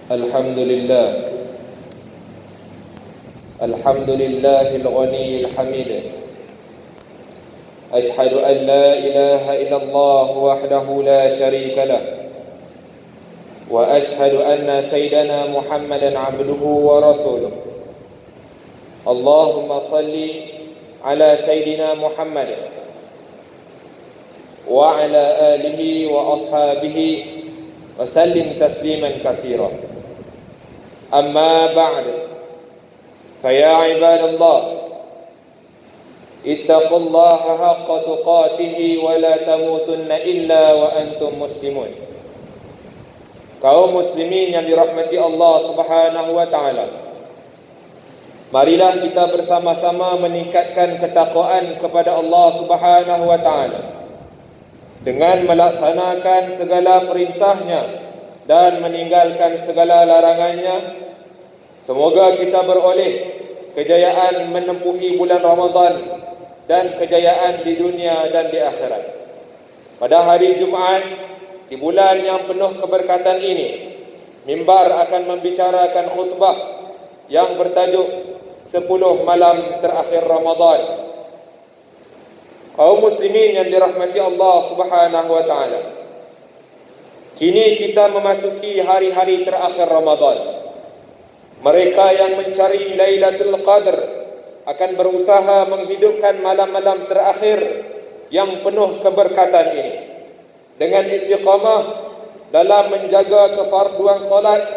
الحمد لله الحمد لله الغني الحميد. أشهد أن لا إله إلا الله وحده لا شريك له، وأشهد أن سيدنا محمدا عبده ورسوله. اللهم صل على سيدنا محمد وعلى آله وأصحابه وسلم تسليما كثيرا. أما بعد، فيا عباد الله، اتقوا الله حق تقاته ولا تموتن إلا وأنتم مسلمون. Kaum muslimin yang dirahmati Allah Subhanahu wa taala, marilah kita bersama-sama meningkatkan ketakwaan kepada Allah Subhanahu wa taala dengan melaksanakan segala perintahnya dan meninggalkan segala larangannya. Semoga kita beroleh kejayaan menempuhi bulan Ramadan dan kejayaan di dunia dan di akhirat. Pada hari Jumaat di bulan yang penuh keberkatan ini, mimbar akan membicarakan khutbah yang bertajuk 10 malam terakhir Ramadan. Kaum muslimin yang dirahmati Allah Subhanahu wa taala, kini kita memasuki hari-hari terakhir Ramadan. Mereka yang mencari Lailatul Qadar akan berusaha menghidupkan malam-malam terakhir yang penuh keberkatan ini dengan istiqamah dalam menjaga kefarduan solat,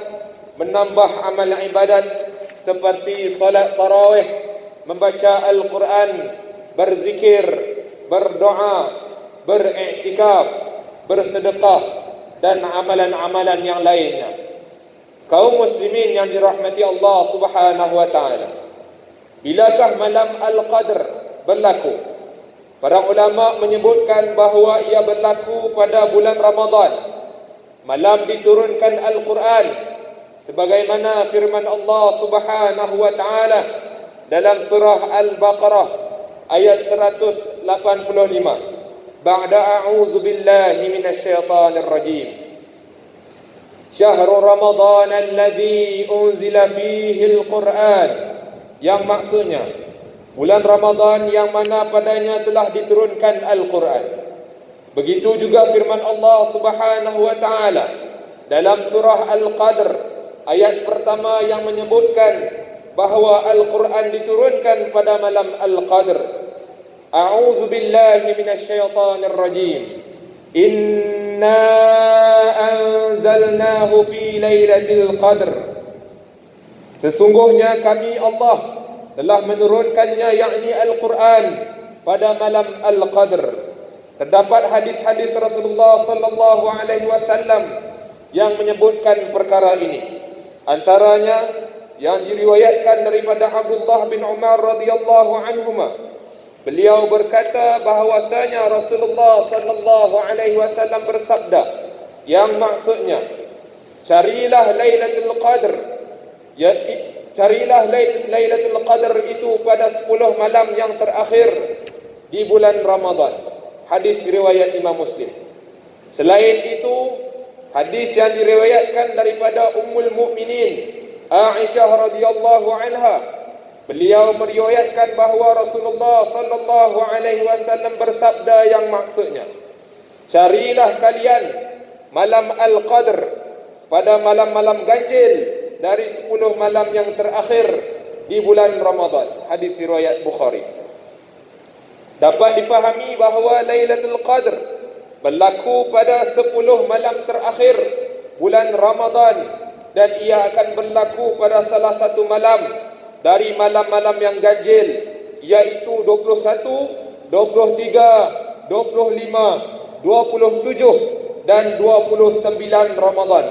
menambah amal ibadat seperti solat tarawih, membaca Al-Quran, berzikir, berdoa, beriktikaf, bersedekah, dan amalan-amalan yang lainnya. Kaum muslimin yang dirahmati Allah Subhanahu wa taala, bilakah malam Al-Qadr berlaku? Para ulama menyebutkan bahawa ia berlaku pada bulan Ramadan. Malam diturunkan Al-Quran sebagaimana firman Allah Subhanahu wa taala dalam surah Al-Baqarah ayat 185. Ba'da a'udzu billahi minasyaitonir rajim. Syahrul Ramadan alladzi unzila fihi al-Quran, yang maksudnya bulan Ramadan yang mana padanya telah diturunkan Al-Quran. Begitu juga firman Allah Subhanahu wa taala dalam surah Al-Qadr ayat pertama yang menyebutkan bahawa Al-Quran diturunkan pada malam Al-Qadr. A'udzu billahi minasyaitonir rajim. Inna anzalnahu fi lailatul qadr. Sesungguhnya kami Allah telah menurunkannya, yakni Al-Quran, pada malam Al-Qadr. Terdapat hadis-hadis Rasulullah sallallahu alaihi wasallam yang menyebutkan perkara ini. Antaranya yang diriwayatkan daripada Abdullah bin Umar radhiyallahu anhuma. Beliau berkata bahawasanya Rasulullah sallallahu alaihi wasallam bersabda, yang maksudnya, carilah Lailatul Qadr, carilah Lailatul Qadr itu pada 10 malam yang terakhir di bulan Ramadan. Hadis riwayat Imam Muslim. Selain itu, hadis yang diriwayatkan daripada Ummul Mukminin Aisyah radhiyallahu anha, beliau meriwayatkan bahawa Rasulullah sallallahu alaihi wasallam bersabda yang maksudnya, carilah kalian malam Al-Qadr pada malam-malam ganjil dari 10 malam yang terakhir di bulan Ramadan. Hadis riwayat Bukhari. Dapat dipahami bahawa Lailatul Qadr berlaku pada 10 malam terakhir bulan Ramadan, dan ia akan berlaku pada salah satu malam dari malam-malam yang ganjil, iaitu 21, 23, 25, 27 dan 29 Ramadan.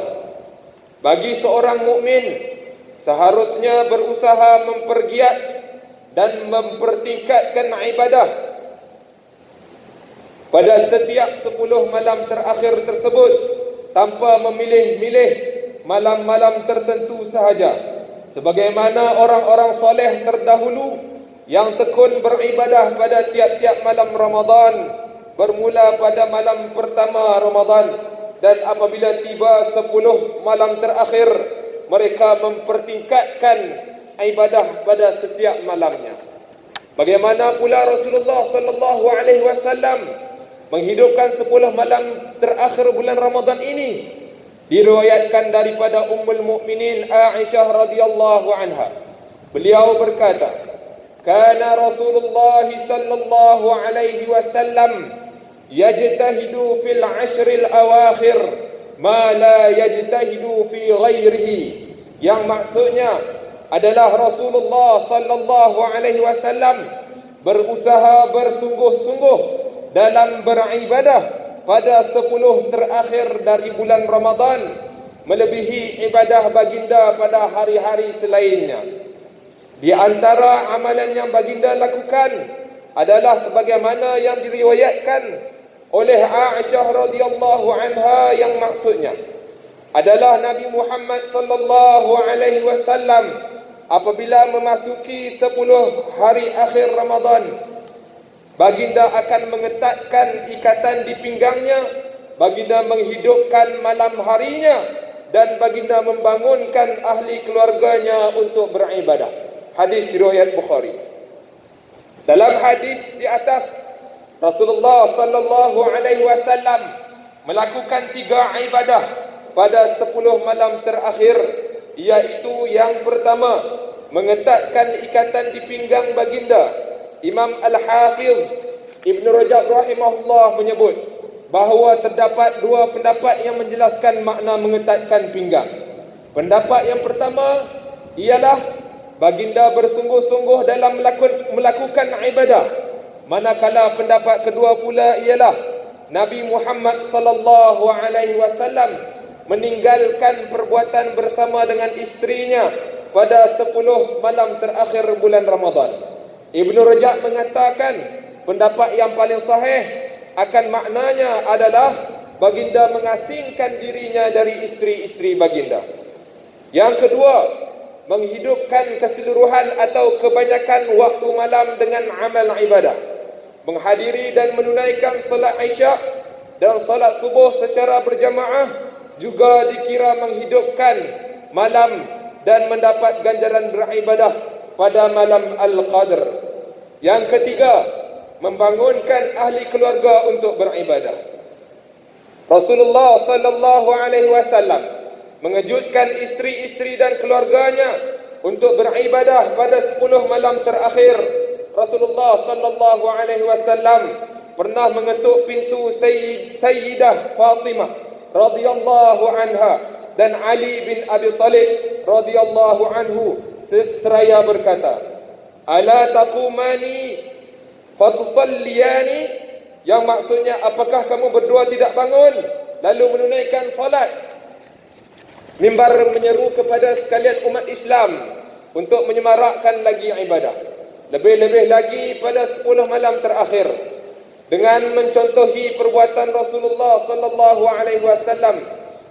Bagi seorang mukmin seharusnya berusaha mempergiat dan mempertingkatkan ibadah pada setiap 10 malam terakhir tersebut tanpa memilih-milih malam-malam tertentu sahaja, sebagaimana orang-orang soleh terdahulu yang tekun beribadah pada tiap-tiap malam Ramadan, bermula pada malam pertama Ramadan, dan apabila tiba 10 malam terakhir mereka mempertingkatkan ibadah pada setiap malamnya. Bagaimana pula Rasulullah sallallahu alaihi wasallam menghidupkan 10 malam terakhir bulan Ramadan ini? Diriwayatkan daripada Ummul Mukminin Aisyah radhiyallahu anha. Beliau berkata, "Kana Rasulullah sallallahu alaihi wasallam yajtahidu fil ashril awakhir ma la yajtahidu fi ghairihi." Yang maksudnya adalah Rasulullah sallallahu alaihi wasallam berusaha bersungguh-sungguh dalam beribadah pada 10 terakhir dari bulan Ramadan, melebihi ibadah baginda pada hari-hari selainnya. Di antara amalan yang baginda lakukan adalah sebagaimana yang diriwayatkan oleh Aisyah radhiyallahu anha, yang maksudnya adalah Nabi Muhammad sallallahu alaihi wasallam apabila memasuki 10 hari akhir Ramadan, baginda akan mengetatkan ikatan di pinggangnya, baginda menghidupkan malam harinya, dan baginda membangunkan ahli keluarganya untuk beribadah. Hadis riwayat Bukhari. Dalam hadis di atas, Rasulullah sallallahu alaihi wasallam melakukan 3 ibadah pada 10 malam terakhir, iaitu yang pertama, mengetatkan ikatan di pinggang baginda. Imam Al-Hafiz Ibn Rajab rahimahullah menyebut bahawa terdapat 2 pendapat yang menjelaskan makna mengetatkan pinggang. Pendapat yang pertama ialah baginda bersungguh-sungguh dalam melakukan ibadah. Manakala pendapat kedua pula ialah Nabi Muhammad sallallahu alaihi wasallam meninggalkan perbuatan bersama dengan isterinya pada 10 malam terakhir bulan Ramadan. Ibn Rajab mengatakan pendapat yang paling sahih akan maknanya adalah baginda mengasingkan dirinya dari isteri-isteri baginda. Yang kedua, menghidupkan keseluruhan atau kebanyakan waktu malam dengan amal ibadah. Menghadiri dan menunaikan salat Isya dan salat subuh secara berjamaah juga dikira menghidupkan malam dan mendapat ganjaran beribadah pada malam Al-Qadr. Yang ketiga, membangunkan ahli keluarga untuk beribadah. Rasulullah sallallahu alaihi wasallam mengejutkan isteri-isteri dan keluarganya untuk beribadah pada 10 malam terakhir. Rasulullah sallallahu alaihi wasallam pernah mengetuk pintu Sayyidah Fatimah radhiyallahu anha dan Ali bin Abi Talib radhiyallahu anhu seraya berkata, "Ala taqumani fatusalliyani?" Yang maksudnya, apakah kamu berdua tidak bangun lalu menunaikan salat? Mimbar menyeru kepada sekalian umat Islam untuk menyemarakkan lagi ibadah, lebih-lebih lagi pada 10 malam terakhir, dengan mencontohi perbuatan Rasulullah sallallahu alaihi wasallam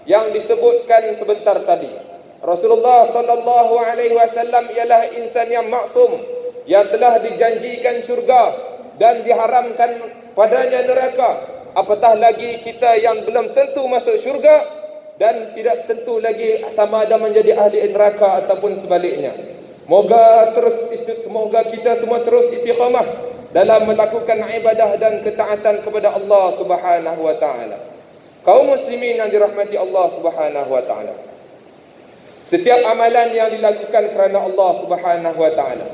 yang disebutkan sebentar tadi. Rasulullah sallallahu alaihi wasallam ialah insan yang maksum, yang telah dijanjikan syurga dan diharamkan padanya neraka. Apatah lagi kita yang belum tentu masuk syurga dan tidak tentu lagi sama ada menjadi ahli neraka ataupun sebaliknya. Semoga kita semua terus istiqamah dalam melakukan ibadah dan ketaatan kepada Allah Subhanahu wa taala. Kaum muslimin yang dirahmati Allah Subhanahu wa taala, setiap amalan yang dilakukan kerana Allah Subhanahu wa taala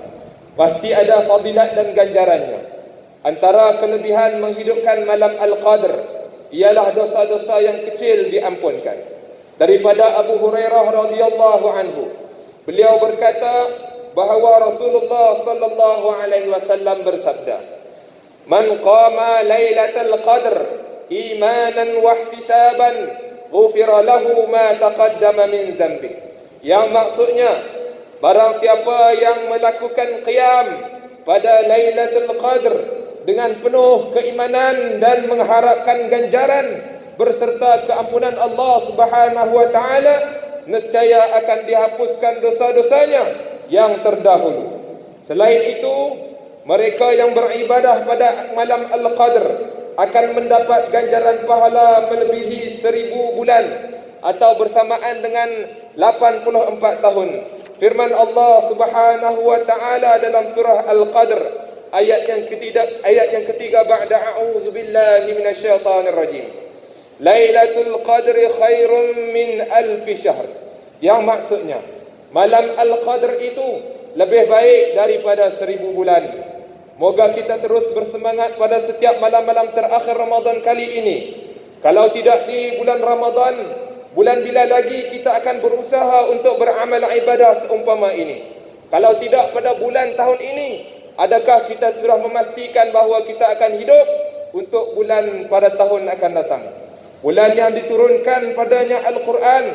pasti ada fadilat dan ganjarannya. Antara kelebihan menghidupkan malam Al-Qadr ialah dosa-dosa yang kecil diampunkan. Daripada Abu Hurairah radhiyallahu anhu, beliau berkata bahawa Rasulullah sallallahu alaihi wasallam bersabda, "Man qama lailatul qadr imanan wa ihtisaban, ghufira lahu ma taqaddama min dhanbi." Yang maksudnya, barang siapa yang melakukan qiyam pada Lailatul Qadr dengan penuh keimanan dan mengharapkan ganjaran berserta keampunan Allah Subhanahu wa taala, nescaya akan dihapuskan dosa-dosanya yang terdahulu. Selain itu, mereka yang beribadah pada malam Al-Qadr akan mendapat ganjaran pahala melebihi 1000 bulan atau bersamaan dengan 84 tahun. Firman Allah Subhanahu wa taala dalam surah Al-Qadr ayat yang ketiga ba'da a'udzubillahi minasyaitonir rajim. Lailatul Qadri khairum min alf syahr. Yang maksudnya malam Al-Qadr itu lebih baik daripada 1000 bulan. Moga kita terus bersemangat pada setiap malam-malam terakhir Ramadan kali ini. Kalau tidak di bulan Ramadan, bulan bila lagi kita akan berusaha untuk beramal ibadah seumpama ini? Kalau tidak pada bulan tahun ini, adakah kita sudah memastikan bahawa kita akan hidup untuk bulan pada tahun akan datang? Bulan yang diturunkan padanya Al-Quran,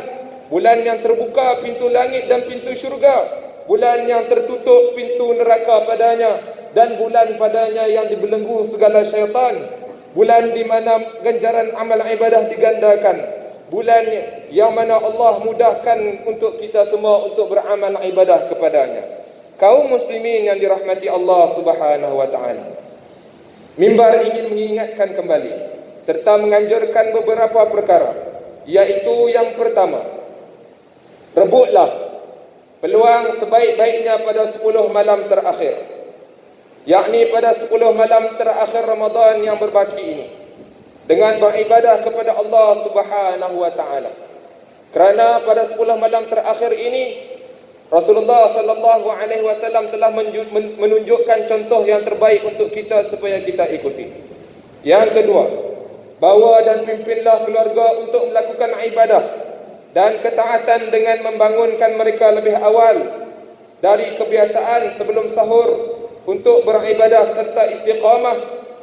bulan yang terbuka pintu langit dan pintu syurga, bulan yang tertutup pintu neraka padanya, dan bulan padanya yang dibelenggu segala syaitan, bulan di mana ganjaran amal ibadah digandakan, bulan yang mana Allah mudahkan untuk kita semua untuk beramal ibadah kepadanya. Kaum muslimin yang dirahmati Allah Subhanahu wa taala, mimbar ingin mengingatkan kembali serta menganjurkan beberapa perkara, iaitu yang pertama, rebutlah peluang sebaik-baiknya pada 10 malam terakhir, yakni pada 10 malam terakhir Ramadan yang berbaki ini, dengan beribadah kepada Allah Subhanahu wa taala. Kerana pada 10 malam terakhir ini Rasulullah sallallahu alaihi wasallam telah menunjukkan contoh yang terbaik untuk kita supaya kita ikuti. Yang kedua, bawa dan pimpinlah keluarga untuk melakukan ibadah dan ketaatan dengan membangunkan mereka lebih awal dari kebiasaan sebelum sahur untuk beribadah serta istiqamah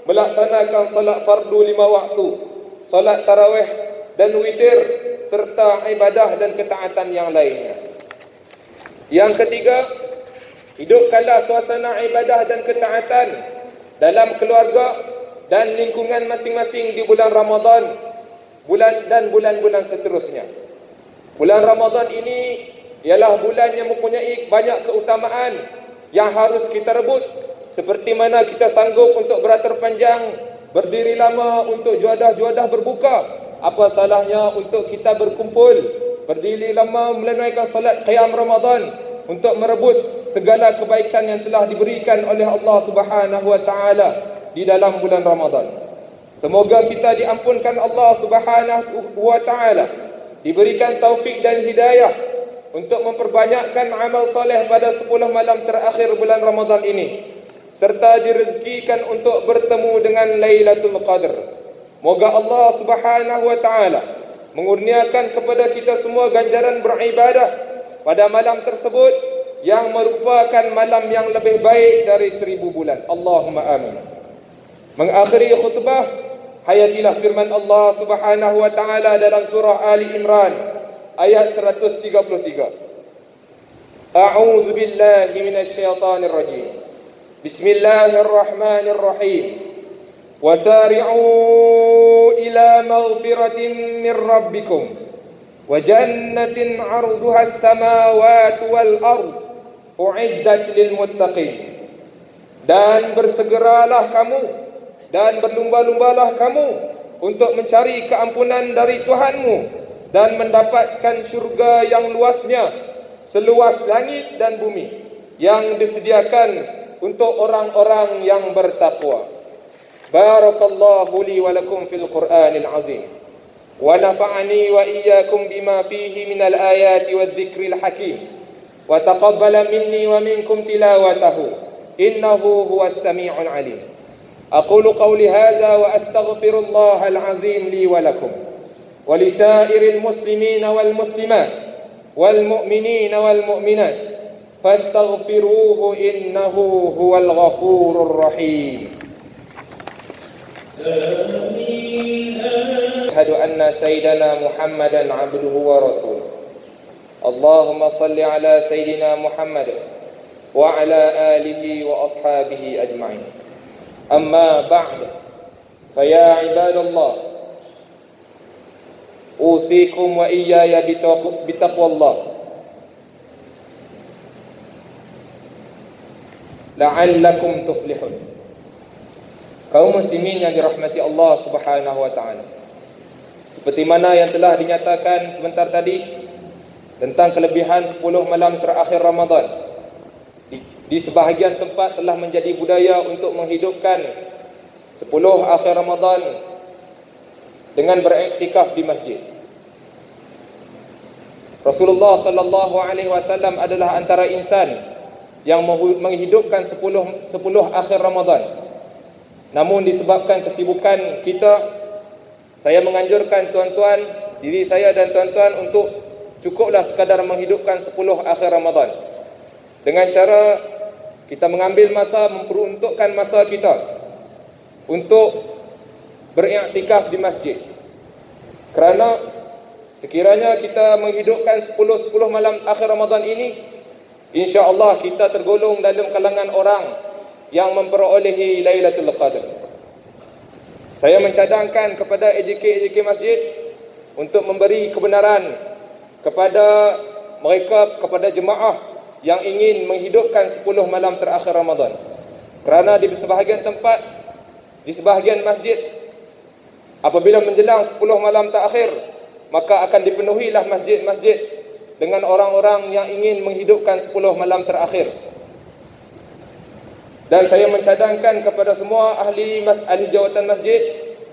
melaksanakan salat fardu 5 waktu, salat tarawih dan witir serta ibadah dan ketaatan yang lainnya. Yang ketiga, hidupkanlah suasana ibadah dan ketaatan dalam keluarga dan lingkungan masing-masing di bulan Ramadan, bulan-bulan seterusnya. Bulan Ramadan ini ialah bulan yang mempunyai banyak keutamaan yang harus kita rebut. Seperti mana kita sanggup untuk beratur panjang, berdiri lama untuk juadah-juadah berbuka, apa salahnya untuk kita berkumpul, berdiri lama menunaikan salat qiyam Ramadan untuk merebut segala kebaikan yang telah diberikan oleh Allah Subhanahu wa taala di dalam bulan Ramadan. Semoga kita diampunkan Allah Subhanahu wa taala, diberikan taufik dan hidayah untuk memperbanyakkan amal soleh pada 10 malam terakhir bulan Ramadan ini, serta direzekikan untuk bertemu dengan Lailatul Qadr. Moga Allah Subhanahu wa taala mengurniakan kepada kita semua ganjaran beribadah pada malam tersebut yang merupakan malam yang lebih baik dari 1000 bulan. Allahumma amin. Mengakhiri khutbah, hayatilah firman Allah Subhanahu wa taala dalam surah Ali Imran ayat 133. A'udzu billahi minasy syaithanir rajim. Bismillahirrahmanirrahim. وسارعوا إلى مغفرة من ربكم وجنة عرضها السماوات والأرض أعدت للمتقين. Dan bersegeralah kamu dan berlumba-lumbalah kamu untuk mencari keampunan dari Tuhanmu dan mendapatkan syurga yang luasnya seluas langit dan bumi yang disediakan untuk orang-orang yang bertakwa. Barakallahu li wa lakum fil Qur'anil azim wa nafa'ani wa iyyakum bima fihi minal ayati wadh-dhikril hakim wa taqabbala minni wa minkum tilawatahu innahu huwas sami'ul alim. Aqulu qawli hadha wa astaghfirullahal azim li wa lakum wa lisairil muslimina wal muslimat wal mu'minina wal mu'minat fastaghfiruhu innahu huwal ghafurur rahim. أشهد أن سيدنا محمدا عبده ورسوله. اللهم صل على سيدنا محمد وعلى آله وأصحابه أجمعين. أما بعد فيا عباد الله أوصيكم وإياي بتقوى الله لعلكم تفلحون. Kaum muslimin yang dirahmati Allah Subhanahu wa taala, seperti mana yang telah dinyatakan sebentar tadi, tentang kelebihan 10 malam terakhir Ramadan. Di sebahagian tempat telah menjadi budaya untuk menghidupkan 10 akhir Ramadan dengan beriktikaf di masjid. Rasulullah sallallahu alaihi wasallam adalah antara insan yang menghidupkan 10 akhir Ramadan. Namun disebabkan kesibukan kita, saya menganjurkan tuan-tuan, diri saya dan tuan-tuan untuk cukuplah sekadar menghidupkan 10 akhir Ramadan. Dengan cara kita mengambil masa, memperuntukkan masa kita untuk beriktikaf di masjid. Kerana sekiranya kita menghidupkan 10 malam akhir Ramadan ini, insya-Allah kita tergolong dalam kalangan orang yang memperolehi Lailatul Qadar. Saya mencadangkan kepada AJK masjid untuk memberi kebenaran kepada mereka, kepada jemaah yang ingin menghidupkan 10 malam terakhir Ramadan. Kerana di sebahagian tempat, di sebahagian masjid, apabila menjelang 10 malam terakhir, maka akan dipenuhilah masjid-masjid dengan orang-orang yang ingin menghidupkan 10 malam terakhir. Dan saya mencadangkan kepada semua ahli jawatan masjid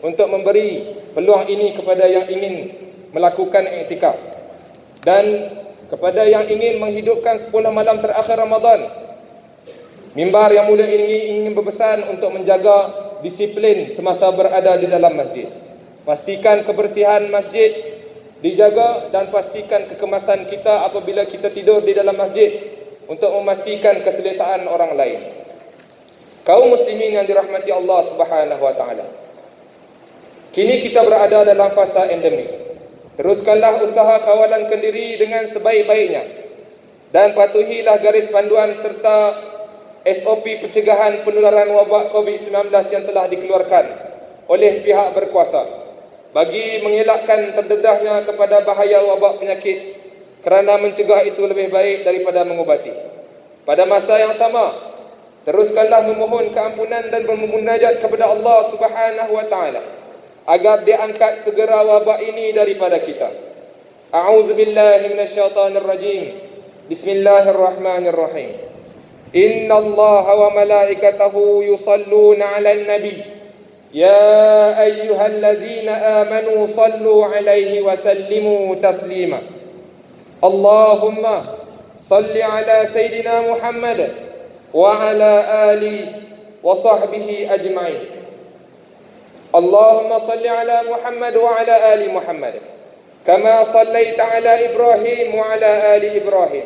untuk memberi peluang ini kepada yang ingin melakukan iktikaf. Dan kepada yang ingin menghidupkan 10 malam terakhir Ramadan, mimbar yang mulia ini ingin berpesan untuk menjaga disiplin semasa berada di dalam masjid. Pastikan kebersihan masjid dijaga dan pastikan kekemasan kita apabila kita tidur di dalam masjid untuk memastikan keselesaan orang lain. Kaum muslimin yang dirahmati Allah Subhanahu wa taala. Kini kita berada dalam fasa endemik. Teruskanlah usaha kawalan kendiri dengan sebaik-baiknya dan patuhilah garis panduan serta SOP pencegahan penularan wabak COVID-19 yang telah dikeluarkan oleh pihak berkuasa bagi mengelakkan terdedahnya kepada bahaya wabak penyakit, kerana mencegah itu lebih baik daripada mengubati. Pada masa yang sama, teruskanlah memohon keampunan dan bermunajat kepada Allah Subhanahu wa taala agar diangkat segera wabak ini daripada kita. A'udzubillahi minasyaitonir rajim. Bismillahirrahmanirrahim. Innallaha wa malaikatahu yusalluna 'alan nabi. يا أيها الذين آمنوا صلوا عليه وسلموا تسليما اللهم صل على سيدنا محمد وعلى آله وصحبه أجمعين اللهم صل على محمد وعلى آل محمد كما صليت على إبراهيم وعلى آل إبراهيم